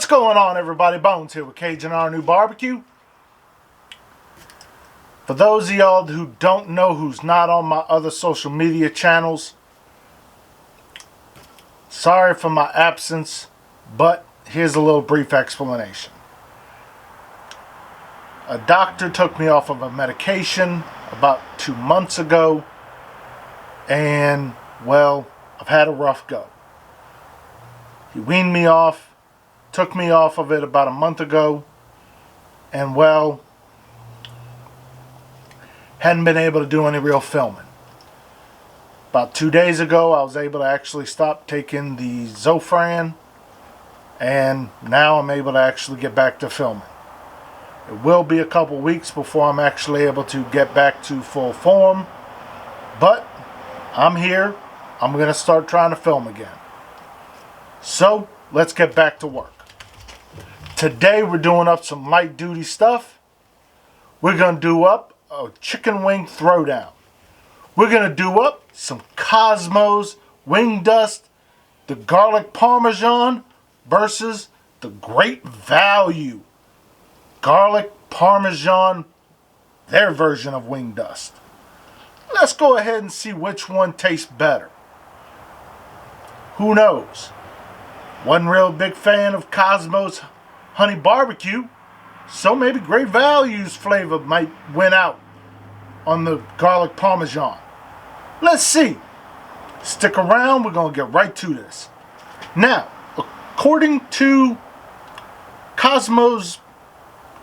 What's going on, everybody? Bones here with Cajun RNEWBBQ. For those of y'all who don't know, who's not on my other social media channels, sorry for my absence, but here's a little brief explanation. A doctor took me off of a medication about 2 months ago, and, well, I've had a rough go. He weaned me off, took me off of it about a month ago, and, well, hadn't been able to do any real filming. About 2 days ago, I was able to actually stop taking the Zofran, and now I'm able to actually get back to filming. It will be a couple weeks before I'm actually able to get back to full form, but I'm here. I'm going to start trying to film again. So, let's get back to work. Today we're doing up some light duty stuff. We're going to do up a chicken wing throwdown. We're going to do up some Cosmos wing dust, the garlic parmesan versus the great value garlic parmesan, their version of wing dust. Let's go ahead and see which one tastes better. Who knows? Wasn't real big fan of Cosmos honey barbecue, so maybe Great Value's flavor might win out on the garlic parmesan. Let's see. Stick around, we're going to get right to this. Now, according to Cosmos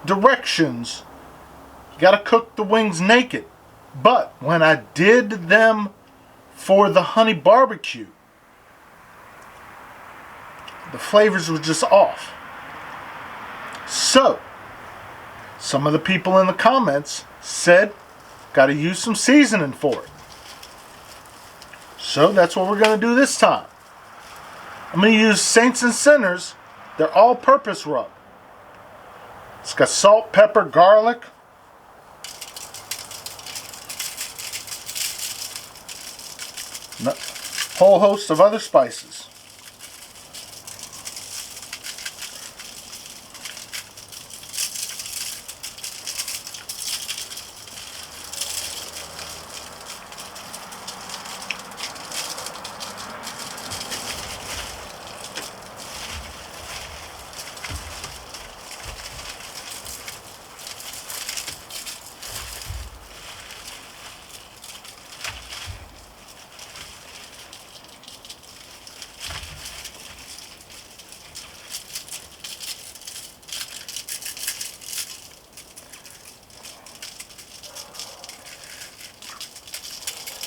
directions, you got to cook the wings naked. But when I did them for the honey barbecue, the flavors were just off. So, some of the people in the comments said, got to use some seasoning for it. So that's what we're going to do this time. I'm going to use Saints and Sinners, their all-purpose rub. It's got salt, pepper, garlic, a whole host of other spices.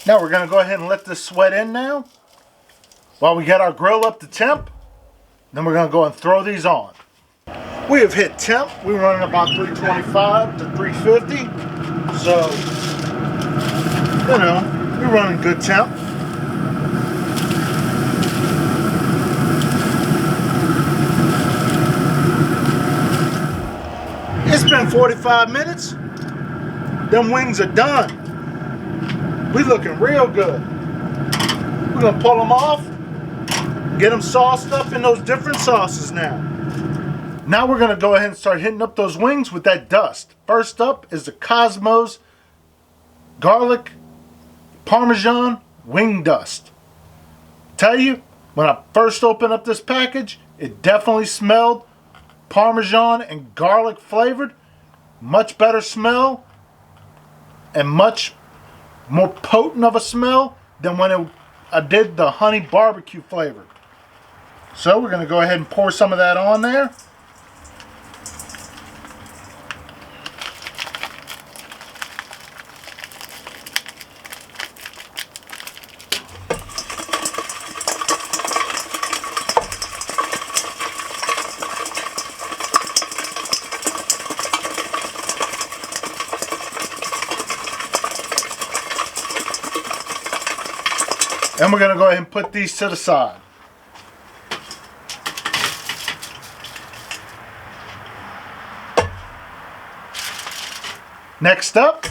Now we're going to go ahead and let this sweat in now while we get our grill up to temp. Then we're going to go and throw these on. We have hit temp. We're running about 325 to 350. So, you know, we're running good temp. It's been 45 minutes. Them wings are done. We looking real good. We're going to pull them off, get them sauced up in those different sauces now. Now we're going to go ahead and start hitting up those wings with that dust. First up is the Cosmos garlic parmesan wing dust. Tell you, when I first opened up this package, it definitely smelled parmesan and garlic flavored. Much better smell and much more potent of a smell than when I did the honey barbecue flavor. So we're going to go ahead and pour some of that on there. And we're going to go ahead and put these to the side. Next up,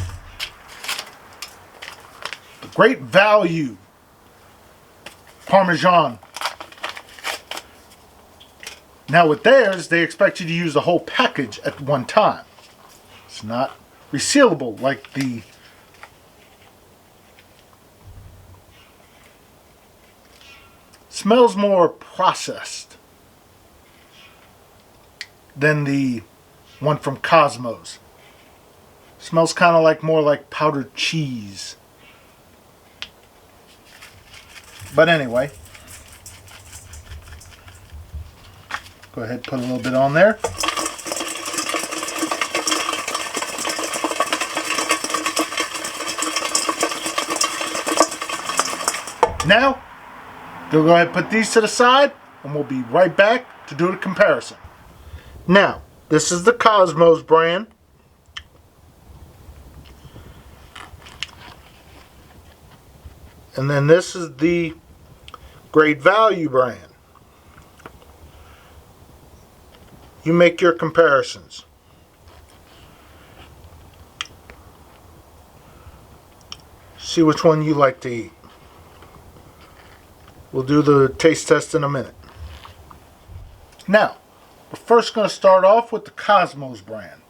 the Great Value Parmesan. Now with theirs, they expect you to use the whole package at one time. It's not resealable like the smells more processed than the one from Cosmos. Smells kind of like more like powdered cheese. But anyway, go ahead and put a little bit on there. Now, go ahead and put these to the side, and we'll be right back to do the comparison. Now, this is the Cosmos brand. And then this is the Great Value brand. You make your comparisons. See which one you like to eat. We'll do the taste test in a minute. Now, we're first going to start off with the Cosmos brand.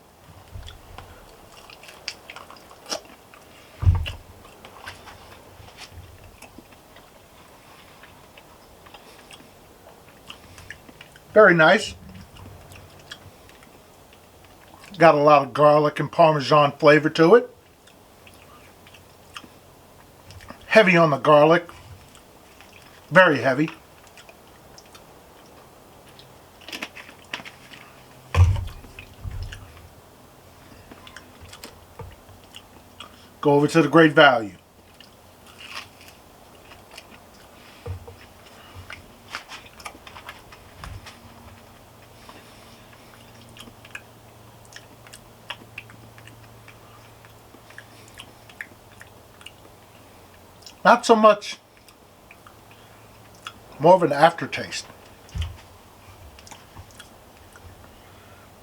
Very nice. Got a lot of garlic and Parmesan flavor to it. Heavy on the garlic. Very heavy. Go over to the Great Value. Not so much, more of an aftertaste.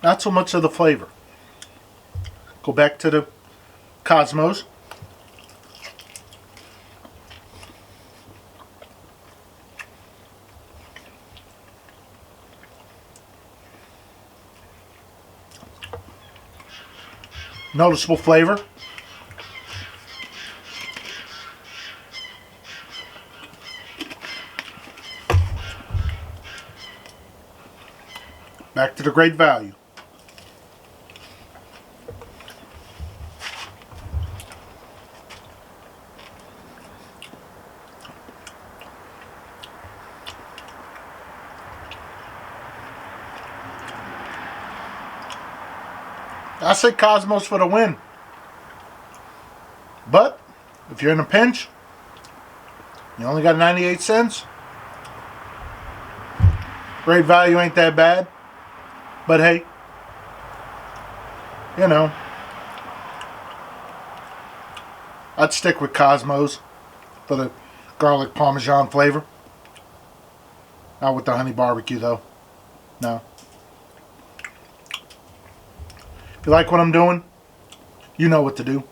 Not so much of the flavor. Go back to the Cosmos. Noticeable flavor. Back to the Great Value. I say Cosmos for the win. But if you're in a pinch, you only got 98 cents. Great Value ain't that bad. But hey, you know, I'd stick with Cosmos for the garlic Parmesan flavor. Not with the honey barbecue though. No. If you like what I'm doing, you know what to do.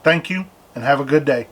Thank you and have a good day.